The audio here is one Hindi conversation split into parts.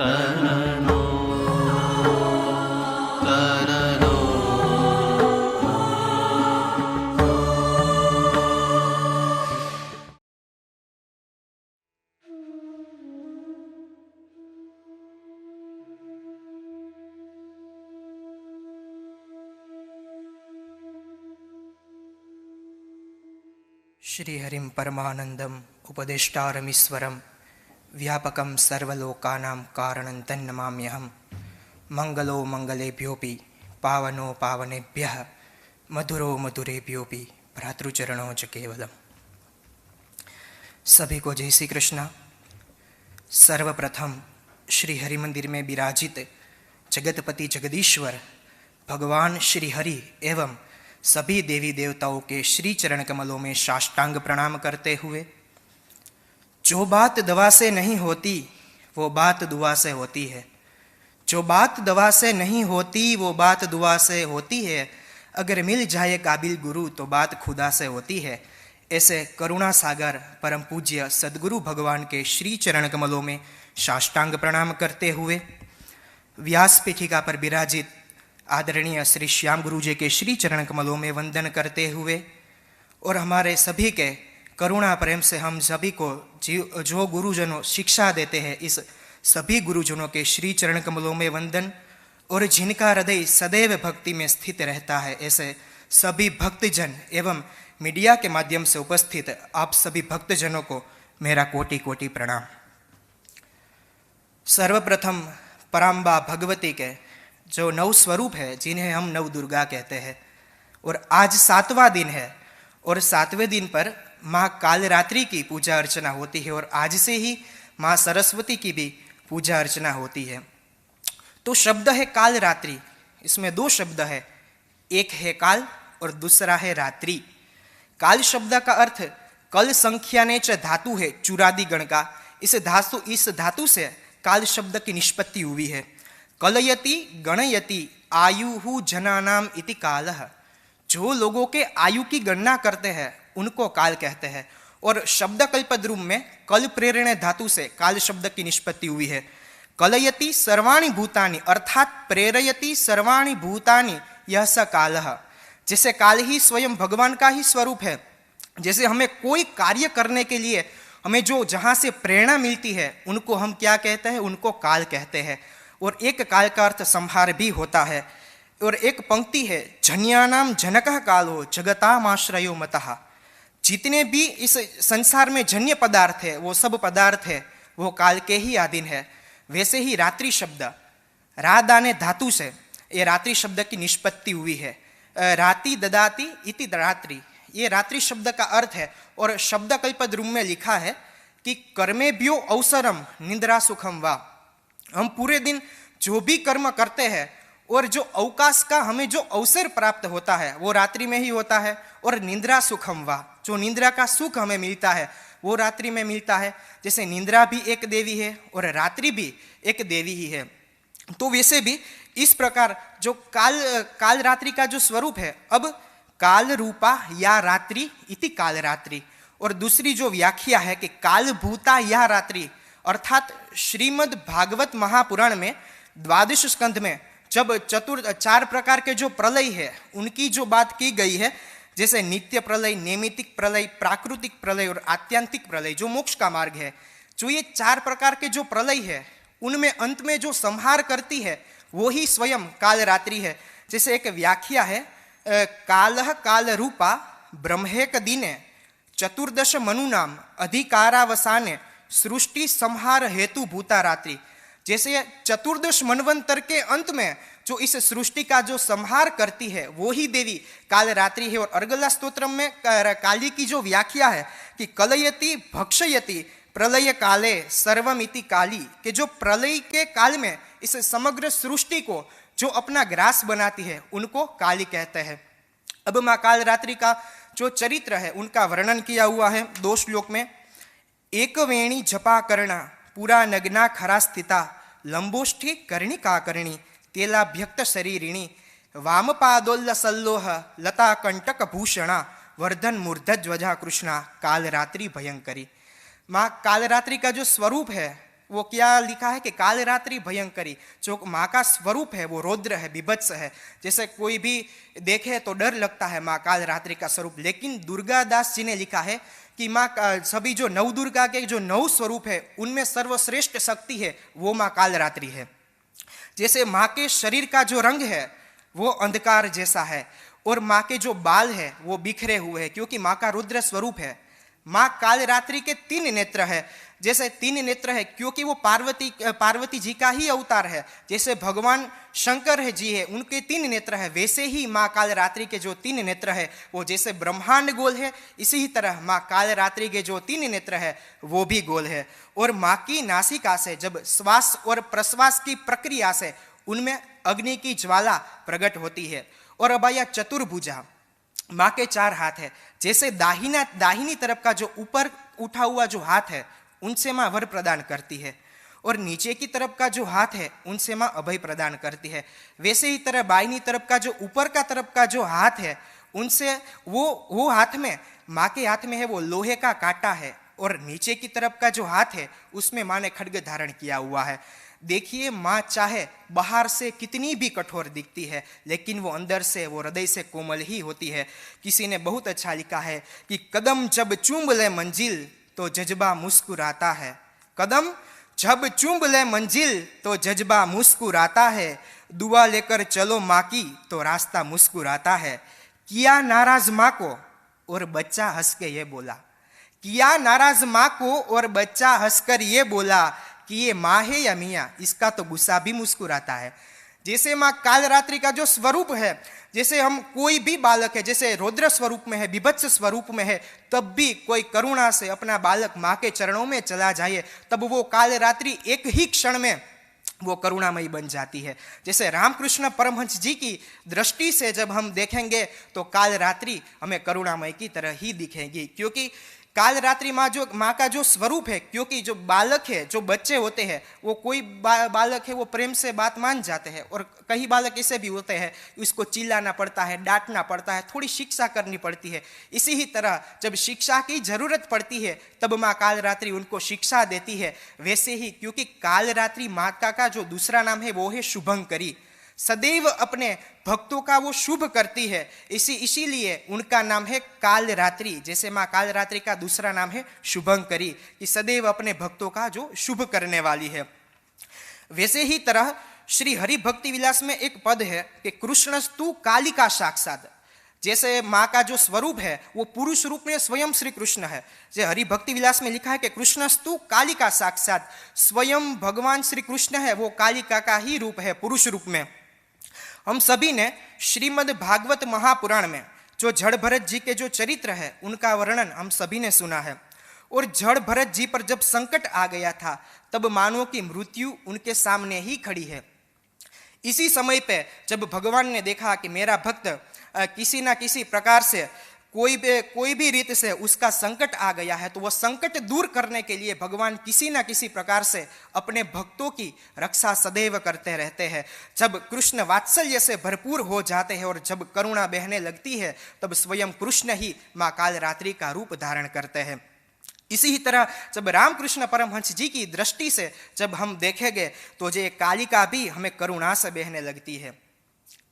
तरनो तरनो श्रीहरिं परमानंदम उपदेष्टारमीश्वरं व्यापकं सर्वलोकानां कारणं तन्नमाम्यहं मंगलो मंगलेभ्योऽपि पावनो पावनेभ्यः मधुरो मधुरेभ्योऽपि भ्रातृचरणों च केवलम्। सभी को जय श्री कृष्ण। सर्वप्रथम श्री हरि मंदिर में विराजित जगतपति जगदीश्वर भगवान श्री हरि एवं सभी देवी देवताओं के श्री चरण कमलों में साष्टांग प्रणाम करते हुए, जो बात दवा से नहीं होती वो बात दुआ से होती है, जो बात दवा से नहीं होती वो बात दुआ से होती है, अगर मिल जाए काबिल गुरु तो बात खुदा से होती है। ऐसे करुणा सागर परम पूज्य सदगुरु भगवान के श्री चरण कमलों में साष्टांग प्रणाम करते हुए, व्यास पीठिका पर विराजित आदरणीय श्री श्याम गुरु जी के श्री चरण कमलों में वंदन करते हुए, और हमारे सभी के करुणा प्रेम से हम सभी को जो गुरुजनों शिक्षा देते हैं, इस सभी गुरुजनों के श्री चरण कमलों में वंदन, और जिनका हृदय सदैव भक्ति में स्थित रहता है, ऐसे सभी भक्तजन एवं मीडिया के माध्यम से उपस्थित आप सभी भक्तजनों को मेरा कोटि कोटि प्रणाम। सर्वप्रथम पराम्बा भगवती के जो नव स्वरूप है, जिन्हें हम नव दुर्गा कहते हैं, और आज 7वां दिन है, और 7वें दिन पर माँ कालरात्रि की पूजा अर्चना होती है, और आज से ही माँ सरस्वती की भी पूजा अर्चना होती है। तो शब्द है कालरात्रि, इसमें 2 शब्द है, एक है काल और दूसरा है रात्रि। काल शब्द का अर्थ कल संख्या ने च धातु है, चुरादी गण का, इस धातु से काल शब्द की निष्पत्ति हुई है। कलयति गणयति आयुहु जनानाम इति कालः, जो लोगों के आयु की गणना करते हैं उनको काल कहते हैं। और शब्द कल्पद्रुम में कल प्रेरणे धातु से काल शब्द की निष्पत्ति हुई है। कलयति सर्वाणि भूतानि अर्थात प्रेरयति सर्वाणि भूतानि यह स कालः, जैसे काल ही स्वयं भगवान का ही स्वरूप है। जैसे हमें कोई कार्य करने के लिए हमें जो जहाँ से प्रेरणा मिलती है उनको हम क्या कहते हैं, उनको काल कहते हैं। और एक काल का अर्थ संहार भी होता है। और एक पंक्ति है, जन्यानाम जनकः कालो जगतामाश्रयो मतः, जितने भी इस संसार में जन्य पदार्थ है वो सब पदार्थ है वो काल के ही अधीन है। वैसे ही रात्रि शब्द रादाने धातु से ये रात्रि शब्द की निष्पत्ति हुई है। राति ददाति इति रात्रि, ये रात्रि शब्द का अर्थ है। और शब्द कल्पद्रुम में लिखा है कि कर्मेभ्यो अवसरम निद्रा सुखम वा, हम पूरे दिन जो भी कर्म करते हैं और जो अवकाश का हमें जो अवसर प्राप्त होता है वो रात्रि में ही होता है। और निद्रा सुखम वा, जो निद्रा का सुख हमें मिलता है वो रात्रि में मिलता है। जैसे निद्रा भी एक देवी है और रात्रि भी एक देवी ही है, तो वैसे भी इस प्रकार जो काल रात्रि का जो स्वरूप है, अब काल रूपा या रात्रि इति काल रात्रि। और दूसरी जो व्याख्या है कि काल भूता या रात्रि, अर्थात श्रीमद् भागवत महापुराण में 12 स्कंध में जब 4 प्रकार के जो प्रलय है उनकी जो बात की गई है, जैसे नित्य प्रलय, नैमित्तिक प्रलय, प्राकृतिक प्रलय और आत्यंतिक प्रलय, जो मोक्ष का मार्ग है, जो ये 4 प्रकार के जो प्रलय है उनमें अंत में जो संहार करती है वो ही स्वयं काल रात्रि है। जैसे एक व्याख्या है, कालः काल रूपा ब्रह्मेक दिने चतुर्दश मनुनाम अधिकारावसाने सृष्टि संहार हेतु भूता रात्रि। जैसे 14 मनवंतर के अंत में जो इस सृष्टि का जो संहार करती है वो ही देवी काल रात्रि है। और अर्गला स्तोत्र में काली की जो व्याख्या है कि कलयति भक्षयति प्रलय काले सर्वमिति काली, कि जो प्रलय के काल में इस समग्र सृष्टि को जो अपना ग्रास बनाती है उनको काली कहते हैं। अब माँ काल रात्रि का जो चरित्र है उनका वर्णन किया हुआ है 2 श्लोक में। एक वेणी जपा कर्णा पूरा नग्ना खरा स्थिता लंबोष्ठी कर्णी का कर्णी तेलाभ्यक्त शरीरिणी वामपादोल्ल सल्लोह लता कंटक भूषणा वर्धन मूर्धध्वजा कृष्णा काल रात्रि भयंकरी। माँ काल रात्रि का जो स्वरूप है वो क्या लिखा है कि काल रात्रि भयंकरी। जो माँ का स्वरूप है वो रौद्र है, बीभत्स है। जैसे कोई भी देखे तो डर लगता है माँ काल रात्रि का स्वरूप। लेकिन दुर्गादास जी ने लिखा है कि माँ सभी जो नव दुर्गा के जो 9 स्वरूप है उनमें सर्वश्रेष्ठ शक्ति है वो माँ काल रात्रि है। जैसे माँ के शरीर का जो रंग है वो अंधकार जैसा है और माँ के जो बाल है वो बिखरे हुए हैं, क्योंकि माँ का रुद्र स्वरूप है। माँ काल रात्रि के 3 नेत्र है। जैसे 3 नेत्र है क्योंकि वो पार्वती जी का ही अवतार है। जैसे भगवान शंकर है जी है उनके 3 नेत्र है, वैसे ही माँ काल रात्रि के जो 3 नेत्र है वो जैसे ब्रह्मांड गोल है, इसी ही तरह माँ काल रात्रि के जो 3 नेत्र है वो भी गोल है। और माँ की नासिका से जब श्वास और प्रश्वास की प्रक्रिया से उनमें अग्नि की ज्वाला प्रकट होती है। और अबाया चतुर्भुजा, माँ के 4 हाथ है। जैसे दाहिनी तरफ का जो ऊपर उठा हुआ जो हाथ है उनसे माँ वर प्रदान करती है, और नीचे की तरफ का जो हाथ है उनसे माँ अभय प्रदान करती है। वैसे ही तरह बाहिनी तरफ का जो ऊपर का तरफ का जो हाथ है उनसे वो हाथ में, माँ के हाथ में है वो लोहे का कांटा है, और नीचे की तरफ का जो हाथ है उसमें माँ ने खड्ग धारण किया हुआ है। देखिए माँ चाहे बाहर से कितनी भी कठोर दिखती है लेकिन वो अंदर से, वो हृदय से कोमल ही होती है। किसी ने बहुत अच्छा लिखा है कि कदम जब चूम ले मंजिल तो जज्बा मुस्कुराता है। कदम जब चूम ले मंजिल तो जज्बा मुस्कुराता है। दुआ लेकर चलो माँ की तो रास्ता मुस्कुराता है। किया नाराज माँ को और बच्चा हंस के ये बोला, किया नाराज माँ को और बच्चा हंसकर ये बोला कि ये माँ है या मियाँ, इसका तो गुस्सा भी मुस्कुराता है। जैसे माँ काल रात्रि का जो स्वरूप है, जैसे हम कोई भी बालक है जैसे रौद्र स्वरूप में है, बीभत्स स्वरूप में है, तब भी कोई करुणा से अपना बालक माँ के चरणों में चला जाए तब वो काल रात्रि एक ही क्षण में वो करुणामयी बन जाती है। जैसे रामकृष्ण परमहंस जी की दृष्टि से जब हम देखेंगे तो काल रात्रि हमें करुणामय की तरह ही दिखेगी, क्योंकि काल रात्रि माँ का जो स्वरूप है, क्योंकि जो बालक है, जो बच्चे होते हैं, वो कोई बालक है वो प्रेम से बात मान जाते हैं, और कई बालक ऐसे भी होते हैं उसको चिल्लाना पड़ता है, डांटना पड़ता है, थोड़ी शिक्षा करनी पड़ती है। इसी ही तरह जब शिक्षा की जरूरत पड़ती है तब माँ काल रात्रि उनको शिक्षा देती है। वैसे ही क्योंकि काल रात्रि माता का जो दूसरा नाम है वो है शुभंकरी, सदैव अपने भक्तों का वो शुभ करती है, इसीलिए उनका नाम है काल रात्रि। जैसे माँ काल रात्रि का दूसरा नाम है शुभंकरी, कि सदैव अपने भक्तों का जो शुभ करने वाली है। वैसे ही तरह श्री हरि भक्ति विलास में एक पद है कि कृष्णस्तु कालिका साक्षात। जैसे माँ का जो स्वरूप है वो पुरुष रूप में स्वयं श्री कृष्ण है। जैसे हरि भक्ति विलास में लिखा है कि कृष्णस्तु कालिका साक्षात, स्वयं भगवान श्री कृष्ण है वो कालिका का ही रूप है पुरुष रूप में। हम सभी ने श्रीमद् भागवत महापुराण में जो जड़ भरत जी के जो चरित्र है उनका वर्णन हम सभी ने सुना है। और जड़ भरत जी पर जब संकट आ गया था तब मानव की मृत्यु उनके सामने ही खड़ी है। इसी समय पे जब भगवान ने देखा कि मेरा भक्त किसी ना किसी प्रकार से कोई भी रीत से उसका संकट आ गया है, तो वह संकट दूर करने के लिए भगवान किसी ना किसी प्रकार से अपने भक्तों की रक्षा सदैव करते रहते हैं। जब कृष्ण वात्सल्य से भरपूर हो जाते हैं और जब करुणा बहने लगती है तब स्वयं कृष्ण ही माँ काल रात्रि का रूप धारण करते हैं। इसी ही तरह जब रामकृष्ण परमहंस जी की दृष्टि से जब हम देखेंगे तो ये कालिका भी हमें करुणा से बहने लगती है।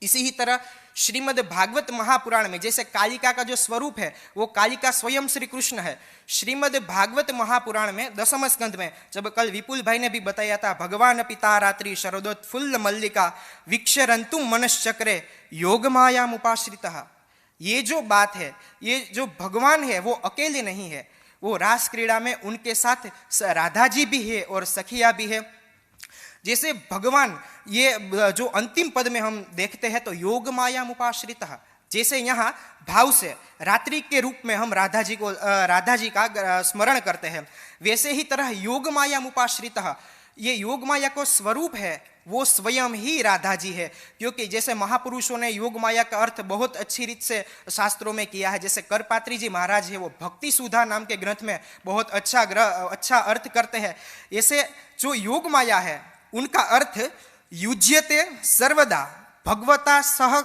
इसी ही तरह श्रीमद् भागवत महापुराण में जैसे कालिका का जो स्वरूप है वो कालिका स्वयं श्री कृष्ण है। श्रीमद् भागवत महापुराण में 10वें स्कंद में, जब कल विपुल भाई ने भी बताया था, भगवान पिता रात्रि शरदोत्फुल्ल मल्लिका विक्षरंतु मनश्चक्रे योग मायाम उपाश्रितः। ये जो बात है, ये जो भगवान है वो अकेले नहीं है, वो रास क्रीड़ा में उनके साथ राधा जी भी है और सखिया भी है। जैसे भगवान ये जो अंतिम पद में हम देखते हैं तो योग माया उपाश्रितः, जैसे यहाँ भाव से रात्रि के रूप में हम राधा जी का स्मरण करते हैं, वैसे ही तरह योग माया उपाश्रितः, ये योग माया को स्वरूप है वो स्वयं ही राधा जी है। क्योंकि जैसे महापुरुषों ने योग माया का अर्थ बहुत अच्छी रीत से शास्त्रों में किया है। जैसे करपात्री जी महाराज है वो भक्ति सुधा नाम के ग्रंथ में बहुत अच्छा अर्थ करते हैं। ऐसे जो योग माया है उनका अर्थ युज्यते सर्वदा भगवता सह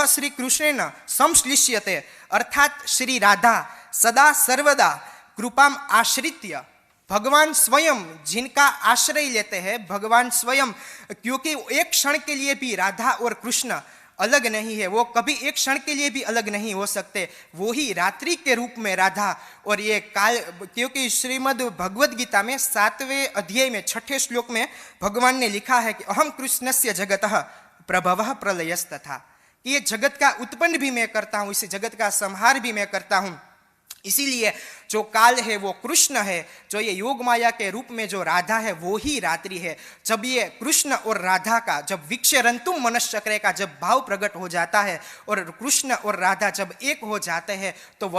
श्री कृष्णेन संश्लिष्यते, अर्थात श्री राधा सदा सर्वदा कृपाम आश्रित्य भगवान स्वयं जिनका आश्रय लेते हैं, भगवान स्वयं, क्योंकि एक क्षण के लिए भी राधा और कृष्ण अलग नहीं है, वो कभी एक क्षण के लिए भी अलग नहीं हो सकते। वो ही रात्रि के रूप में राधा और ये काल, क्योंकि श्रीमद् भगवद गीता में 7वें अध्याय में 6ठे श्लोक में भगवान ने लिखा है कि अहम कृष्णस्य जगतः प्रभवः प्रलयस्तथा, कि ये जगत का उत्पन्न भी मैं करता हूँ, इस जगत का संहार भी मैं करता हूँ। इसीलिए जो काल है वो कृष्ण है, जो ये योग माया के रूप में जो राधा है वो ही रात्रि है। जब ये कृष्ण और राधा का, जब विक्षरंतुम मनश्चक्रे का जब भाव प्रकट हो जाता है और कृष्ण और राधा जब एक हो जाते हैं तो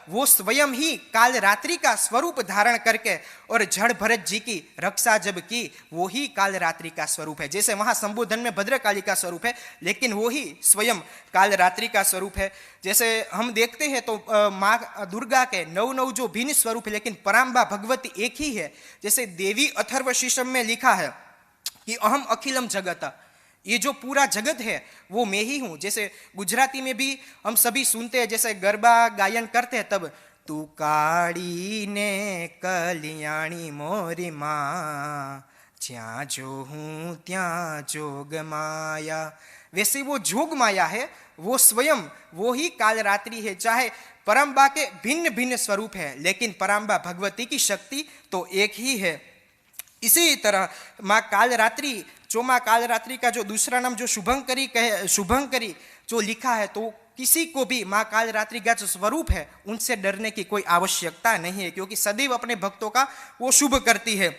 वो स्वयं ही काल रात्रि का स्वरूप धारण करके और जड़ भरत जी की रक्षा जब की, वो ही काल रात्रि का स्वरूप है। जैसे वहाँ संबोधन में भद्रकाली का स्वरूप है, लेकिन वो ही स्वयं काल रात्रि का स्वरूप है। जैसे हम देखते हैं तो माँ दुर्गा के 9 जो भिन्न स्वरूप है, लेकिन पराम्बा भगवती एक ही है। जैसे देवी अथर्व शीर्षम में लिखा है कि अहम अखिलम जगत, ये जो पूरा जगत है वो मैं ही हूँ। जैसे गुजराती में भी हम सभी सुनते हैं, जैसे गरबा गायन करते हैं तब तू काड़ी ने कल्याणी मोरी माँ, ज्यां जो हूँ त्यां जोग माया, वैसे वो जोग माया है, वो स्वयं वो ही काल रात्रि है। चाहे परम्बा के भिन्न भिन्न स्वरूप है, लेकिन परम्बा भगवती की शक्ति तो एक ही है। इसी तरह माँ काल रात्रि, जो माँ काल रात्रि का जो दूसरा नाम जो शुभंकरी जो लिखा है, तो किसी को भी माँ काल रात्रि का जो स्वरूप है उनसे डरने की कोई आवश्यकता नहीं है, क्योंकि सदैव अपने भक्तों का वो शुभ करती है।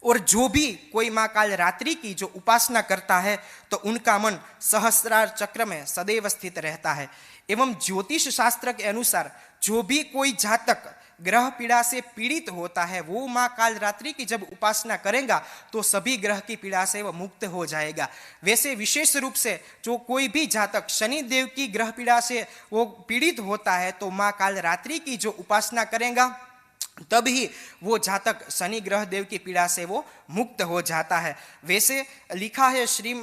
और जो भी कोई माँ काल रात्रि की जो उपासना करता है तो उनका मन सहस्रार चक्र में सदैव स्थित रहता है। एवं ज्योतिष शास्त्र के अनुसार जो भी कोई जातक ग्रह पीड़ा से पीड़ित होता है, वो माँ काल रात्रि की जब उपासना करेगा तो सभी ग्रह की पीड़ा से वह मुक्त हो जाएगा। वैसे विशेष रूप से जो कोई भी जातक शनि देव की ग्रह पीड़ा से वो पीड़ित होता है तो माँ काल रात्रि की जो उपासना करेगा तब ही वो जातक शनि ग्रह देव की पीड़ा से वो मुक्त हो जाता है। वैसे लिखा है श्री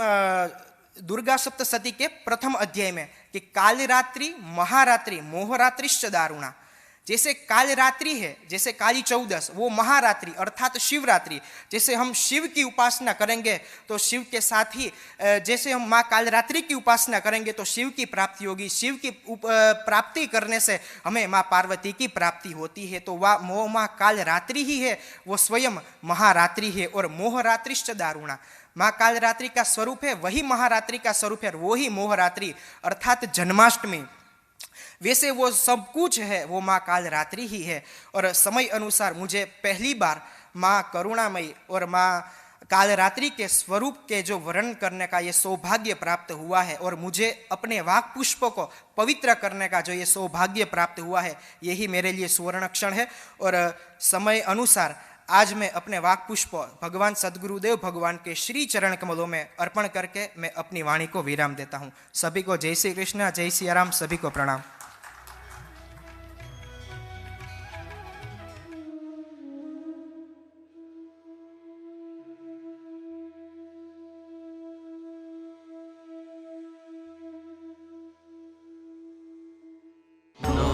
दुर्गा सप्तशती के प्रथम अध्याय में कि काल रात्रि महारात्रि मोहरात्रिश्च दारुणा। जैसे काल रात्रि है, जैसे काली चौदस, वो महारात्रि अर्थात शिवरात्रि। जैसे हम शिव की उपासना करेंगे तो शिव के साथ ही जैसे हम माँ काल रात्रि की उपासना करेंगे तो शिव की प्राप्ति होगी। शिव की प्राप्ति करने से हमें माँ पार्वती की प्राप्ति होती है। तो वह माँ काल रात्रि ही है, वो स्वयं महारात्रि है। और मोहरात्रिश्च दारुणा, माँ काल रात्रि का स्वरूप है वही महारात्रि का स्वरूप है, वो ही मोहरात्रि अर्थात जन्माष्टमी। वैसे वो सब कुछ है वो माँ काल रात्रि ही है। और समय अनुसार मुझे पहली बार माँ करुणामयी और माँ काल रात्रि के स्वरूप के जो वर्णन करने का ये सौभाग्य प्राप्त हुआ है, और मुझे अपने वाक पुष्पों को पवित्र करने का जो ये सौभाग्य प्राप्त हुआ है, यही मेरे लिए सुवर्ण क्षण है। और समय अनुसार आज मैं अपने वाक पुष्प भगवान सद्गुरुदेव भगवान के श्री चरण कमलों में अर्पण करके मैं अपनी वाणी को विराम देता हूँ। सभी को जय श्री कृष्ण, जय सिया राम, सभी को प्रणाम। नो